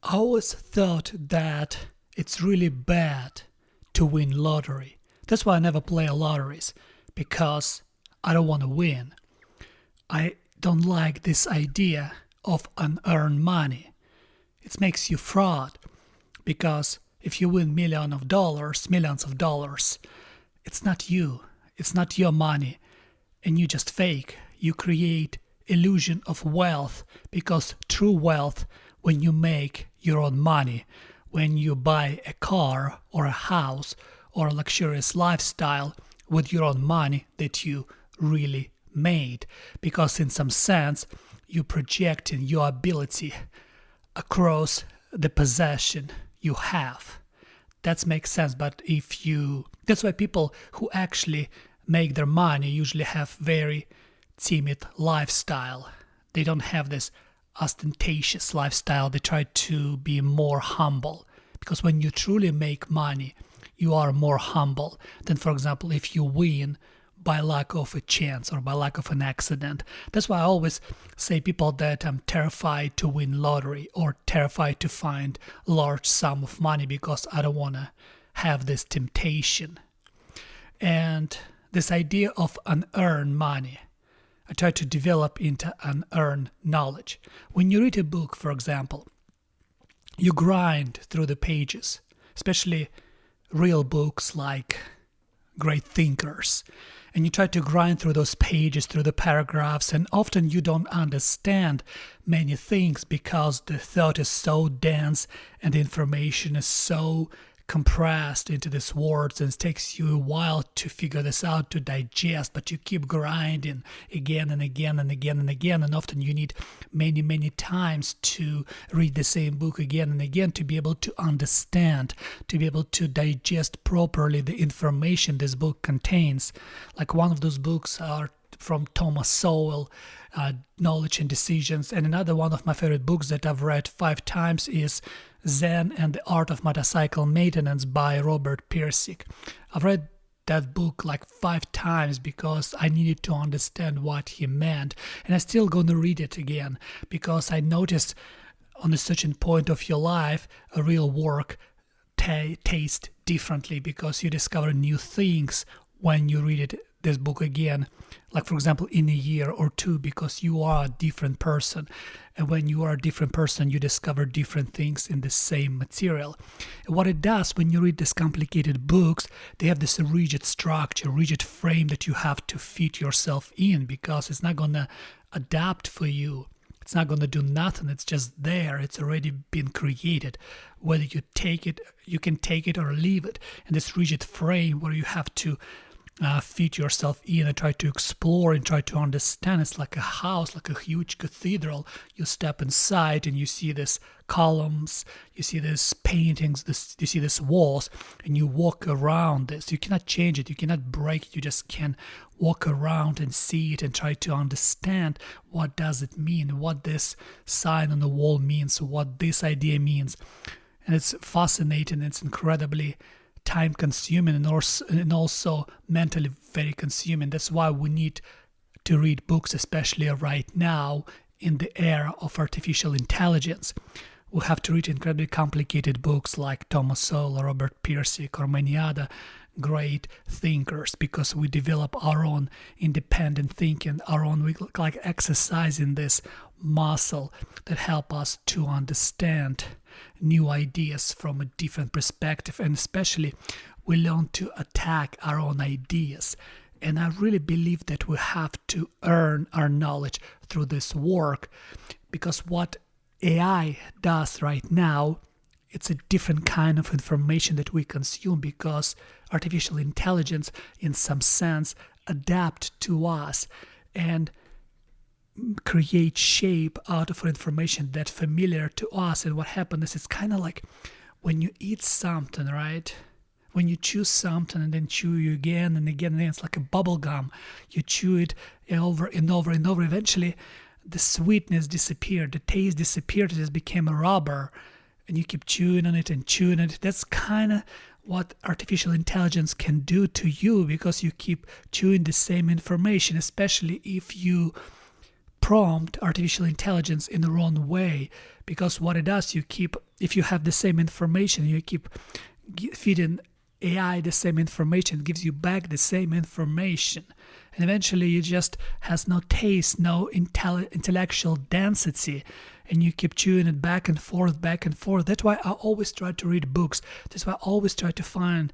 I always thought that it's really bad to win lottery. That's why I never play lotteries, because I don't want to win. I don't like this idea of unearned money. It makes you fraud, because if you win millions of dollars, it's not you. It's not your money, and you just fake. You create illusion of wealth, because true wealth, when you make your own money, when you buy a car or a house or a luxurious lifestyle with your own money that you really made, because in some sense you projecting your ability across the possession you have. That makes sense. But that's why people who actually make their money usually have very timid lifestyle. They don't have this ostentatious lifestyle. They try to be more humble, because when you truly make money, you are more humble than, for example, if you win by lack of a chance or by lack of an accident. That's why I always say people that I'm terrified to win lottery or terrified to find large sum of money, because I don't want to have this temptation. And this idea of unearned money, I try to develop into unearned knowledge. When you read a book, for example, you grind through the pages, especially real books like great thinkers, and you try to grind through those pages, through the paragraphs, and often you don't understand many things because the thought is so dense and the information is so compressed into these words, and it takes you a while to figure this out, to digest, but you keep grinding again and again and again and again, and often you need many times to read the same book again and again to be able to understand, to be able to digest properly the information this book contains. Like one of those books are from Thomas Sowell, Knowledge and Decisions, and another one of my favorite books that I've read 5 times is Zen and the Art of Motorcycle Maintenance by Robert Pirsig. I've read that book like 5 times because I needed to understand what he meant, and I'm still going to read it again because I noticed on a certain point of your life a real work tastes differently, because you discover new things when you read this book again, like for example in a year or 2, because you are a different person, and when you are a different person you discover different things in the same material. And what it does when you read these complicated books, they have this rigid structure, rigid frame that you have to fit yourself in, because it's not gonna adapt for you. It's not gonna do nothing. It's just there. It's already been created. Whether you take it, you can take it or leave it. And this rigid frame where you have to fit yourself in and try to explore and try to understand. It's like a house, like a huge cathedral. You step inside and you see these columns, you see these paintings, you see these walls, and you walk around this. You cannot change it, you cannot break it, you just can walk around and see it and try to understand what does it mean, what this sign on the wall means, what this idea means. And it's fascinating, it's incredibly time consuming and also mentally very consuming. That's why we need to read books, especially right now in the era of artificial intelligence. We have to read incredibly complicated books like Thomas Sowell or Robert Pirsig or many other great thinkers, because we develop our own independent thinking, we like exercising this muscle that help us to understand new ideas from a different perspective, and especially we learn to attack our own ideas. And I really believe that we have to earn our knowledge through this work, because what AI does right now, it's a different kind of information that we consume, because artificial intelligence in some sense adapt to us and create shape out of information that's familiar to us. And what happens is it's kind of like when you eat something, right? When you chew something and then chew you again and again and again, it's like a bubble gum. You chew it over and over and over. Eventually the sweetness disappeared, the taste disappeared, it just became a rubber, and you keep chewing on it and chewing on it. That's kind of what artificial intelligence can do to you, because you keep chewing the same information, especially if you prompt artificial intelligence in the wrong way, because what it does, if you have the same information, you keep feeding AI the same information, it gives you back the same information, and eventually you just has no taste, no intellectual density, and you keep chewing it back and forth, back and forth. That's why I always try to read books. That's why I always try to find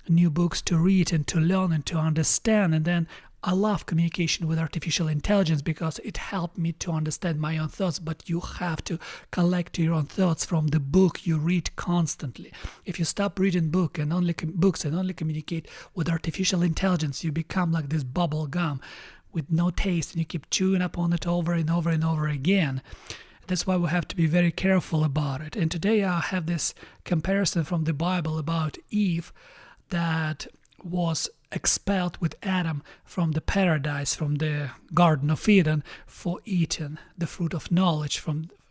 new books to read and to learn and to understand. And then I love communication with artificial intelligence because it helped me to understand my own thoughts. But you have to collect your own thoughts from the book you read constantly. If you stop reading books and only communicate with artificial intelligence, you become like this bubble gum with no taste, and you keep chewing upon it over and over and over again. That's why we have to be very careful about it. And today I have this comparison from the Bible about Eve that was expelled with Adam from the paradise, from the Garden of Eden, for eating the fruit of knowledge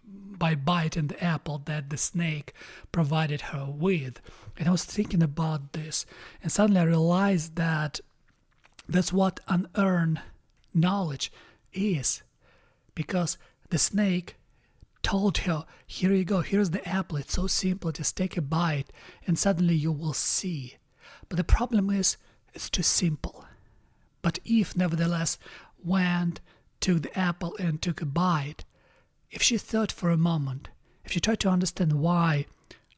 by biting the apple that the snake provided her with. And I was thinking about this, and suddenly I realized that that's what unearned knowledge is, because the snake told her, here you go, here's the apple, it's so simple, just take a bite and suddenly you will see. But the problem is, it's too simple. But Eve nevertheless went, took the apple and took a bite. If she thought for a moment, if she tried to understand why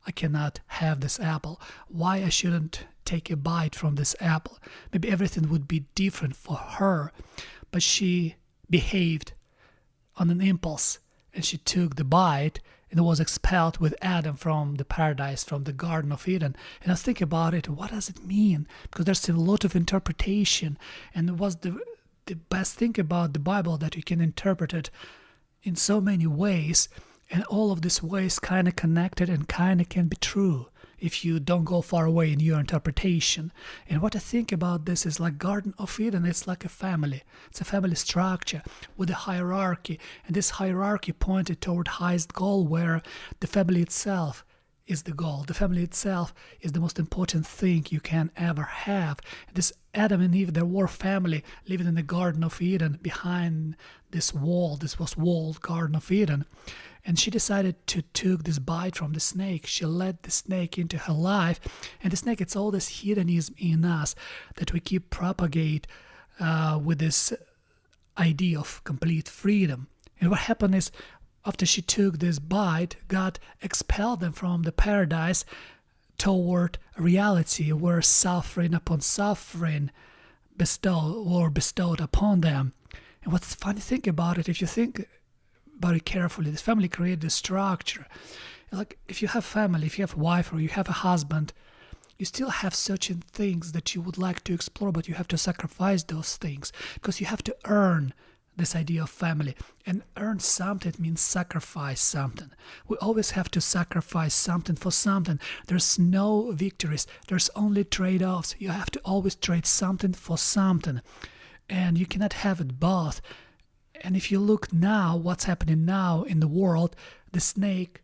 I cannot have this apple, why I shouldn't take a bite from this apple, maybe everything would be different for her. But she behaved on an impulse, and she took the bite and was expelled with Adam from the paradise, from the Garden of Eden. And I think about it, what does it mean? Because there's a lot of interpretation, and it was the best thing about the Bible, that you can interpret it in so many ways, and all of these ways kind of connected and kind of can be true if you don't go far away in your interpretation. And what I think about this is like Garden of Eden, it's like a family. It's a family structure with a hierarchy, and this hierarchy pointed toward highest goal, where the family itself is the goal. The family itself is the most important thing you can ever have. This Adam and Eve, they were family living in the Garden of Eden behind this wall. This was walled Garden of Eden. And she decided to take this bite from the snake. She let the snake into her life. And the snake, it's all this hedonism in us that we keep propagate with this idea of complete freedom. And what happened is, after she took this bite, God expelled them from the paradise toward reality, where suffering upon suffering bestowed upon them. And what's the funny thing about it, if you think about it carefully, this family created a structure. Like if you have family, if you have a wife or you have a husband, you still have certain things that you would like to explore, but you have to sacrifice those things because you have to earn this idea of family. And earn something means sacrifice something. We always have to sacrifice something for something. There's no victories. There's only trade-offs. You have to always trade something for something. And you cannot have it both. And if you look now, what's happening now in the world, the snake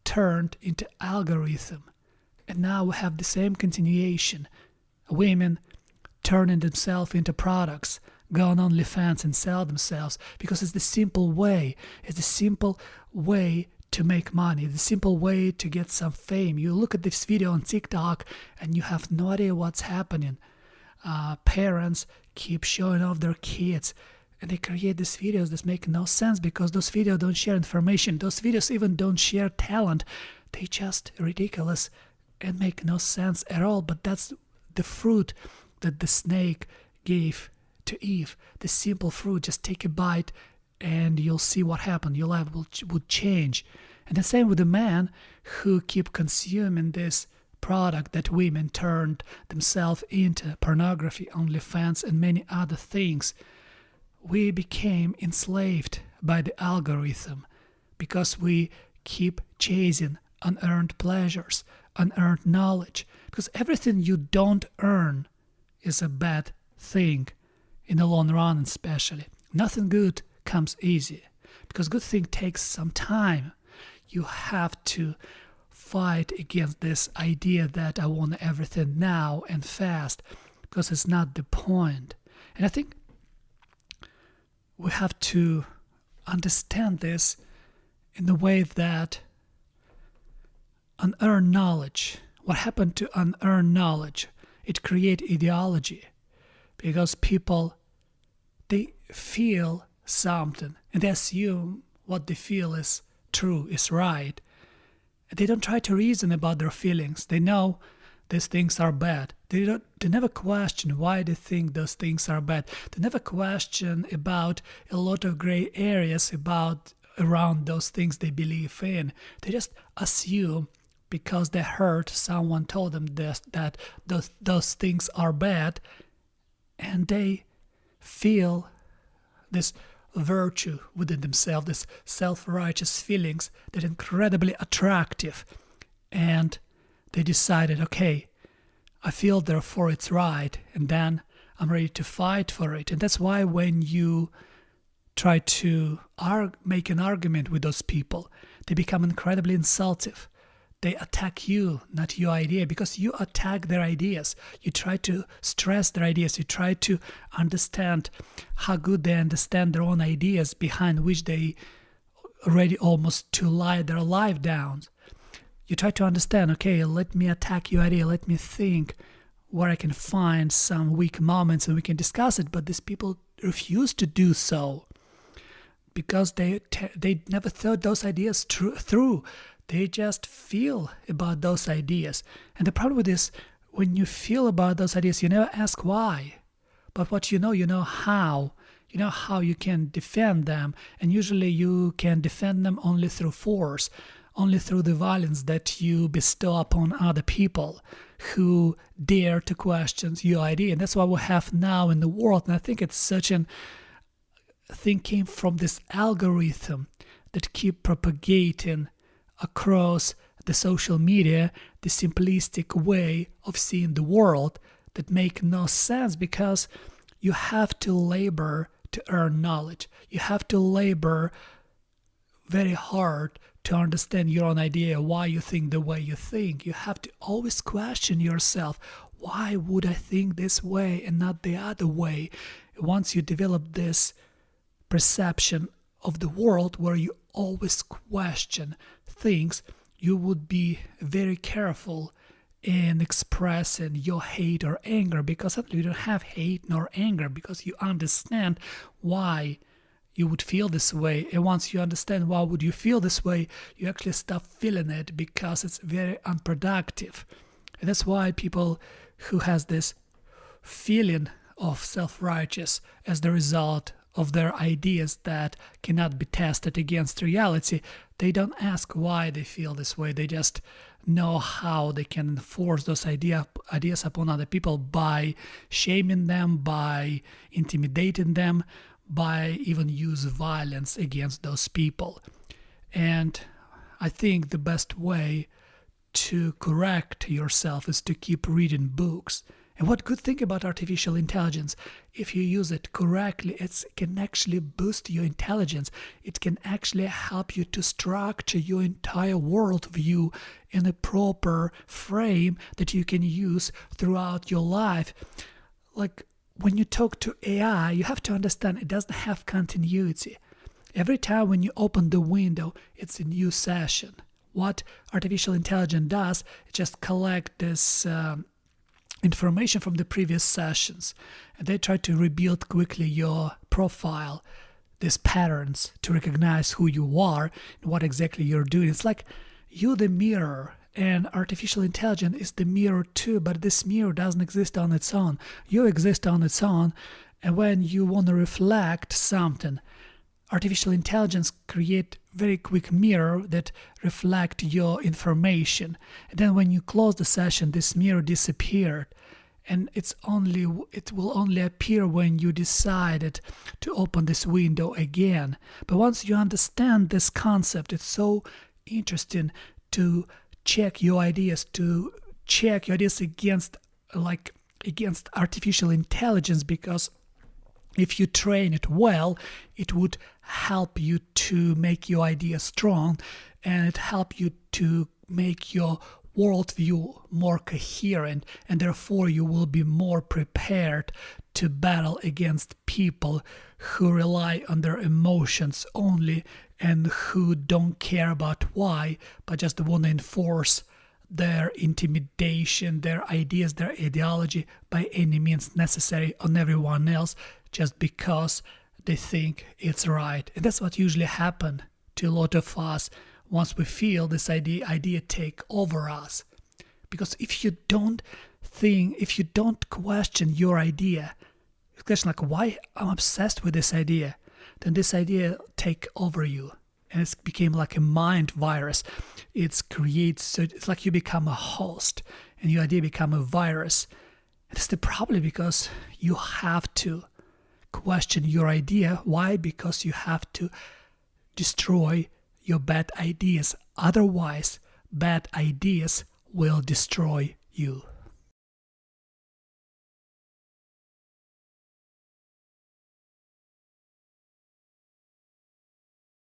turned into algorithm. And now we have the same continuation. Women turning themselves into products, go on OnlyFans and sell themselves, because it's the simple way. It's the simple way to make money, the simple way to get some fame. You look at this video on TikTok and you have no idea what's happening. Parents keep showing off their kids, and they create these videos that make no sense because those videos don't share information. Those videos even don't share talent. They just ridiculous and make no sense at all. But that's the fruit that the snake gave to Eve. The simple fruit. Just take a bite and you'll see what happened. Your life would change. And the same with the man who keep consuming this product that women turned themselves into: pornography, OnlyFans, and many other things. We became enslaved by the algorithm because we keep chasing unearned pleasures, unearned knowledge. Because everything you don't earn is a bad thing in the long run, especially. Nothing good comes easy because good thing takes some time. You have to fight against this idea that I want everything now and fast, because it's not the point. And I think we have to understand this in the way that unearned knowledge, what happened to unearned knowledge? It creates ideology because people, they feel something and they assume what they feel is true, is right. They don't try to reason about their feelings. They know these things are bad. They never question why they think those things are bad. They never question about a lot of gray areas around those things they believe in. They just assume because they heard someone told them that those things are bad, and they feel this virtue within themselves, this self-righteous feelings that are incredibly attractive. And they decided, okay, I feel therefore it's right, and then I'm ready to fight for it. And that's why when you try to make an argument with those people, they become incredibly insultive. They attack you, not your idea, because you attack their ideas. You try to stress their ideas. You try to understand how good they understand their own ideas behind which they ready almost to lie their life down. You try to understand, okay, let me attack your idea. Let me think where I can find some weak moments and we can discuss it. But these people refuse to do so because they never thought those ideas through. They just feel about those ideas. And the problem with this, when you feel about those ideas, you never ask why. But what you know how. You know how you can defend them. And usually you can defend them only through force, only through the violence that you bestow upon other people who dare to question your idea. And that's what we have now in the world. And I think it's such an thing came from this algorithm that keep propagating across the social media, the simplistic way of seeing the world that make no sense, because you have to labor to earn knowledge. You have to labor very hard to understand your own idea, why you think the way you think. You have to always question yourself, why would I think this way and not the other way? Once you develop this perception of the world where you always question things, you would be very careful in expressing your hate or anger, because you don't have hate nor anger because you understand why you would feel this way. And once you understand why would you feel this way, you actually stop feeling it because it's very unproductive. And that's why people who has this feeling of self-righteous as the result of their ideas that cannot be tested against reality, they don't ask why they feel this way. They just know how they can enforce those ideas upon other people by shaming them, by intimidating them, by even use violence against those people. And I think the best way to correct yourself is to keep reading books. And what good thing about artificial intelligence, if you use it correctly, it can actually boost your intelligence. It can actually help you to structure your entire worldview in a proper frame that you can use throughout your life. Like when you talk to AI, you have to understand it doesn't have continuity. Every time when you open the window, it's a new session. What artificial intelligence does, it just collects this information from the previous sessions, and they try to rebuild quickly your profile, these patterns, to recognize who you are and what exactly you're doing. It's like you the mirror, and artificial intelligence is the mirror too, but this mirror doesn't exist on its own. You exist on its own, and when you want to reflect something, artificial intelligence create very quick mirror that reflect your information. And then when you close the session, this mirror disappeared. And it will only appear when you decided to open this window again. But once you understand this concept, it's so interesting to check your ideas, against artificial intelligence, because if you train it well, it would help you to make your idea strong, and it help you to make your worldview more coherent, and therefore you will be more prepared to battle against people who rely on their emotions only and who don't care about why, but just want to enforce their intimidation, their ideas, their ideology by any means necessary on everyone else just because they think it's right. And that's what usually happens to a lot of us once we feel this idea take over us. Because if you don't question your idea, question like why I'm obsessed with this idea, then this idea take over you. And it's became like a mind virus. It's like you become a host and your idea become a virus. And it's probably because you have to question your idea. Why? Because you have to destroy your bad ideas. Otherwise, bad ideas will destroy you.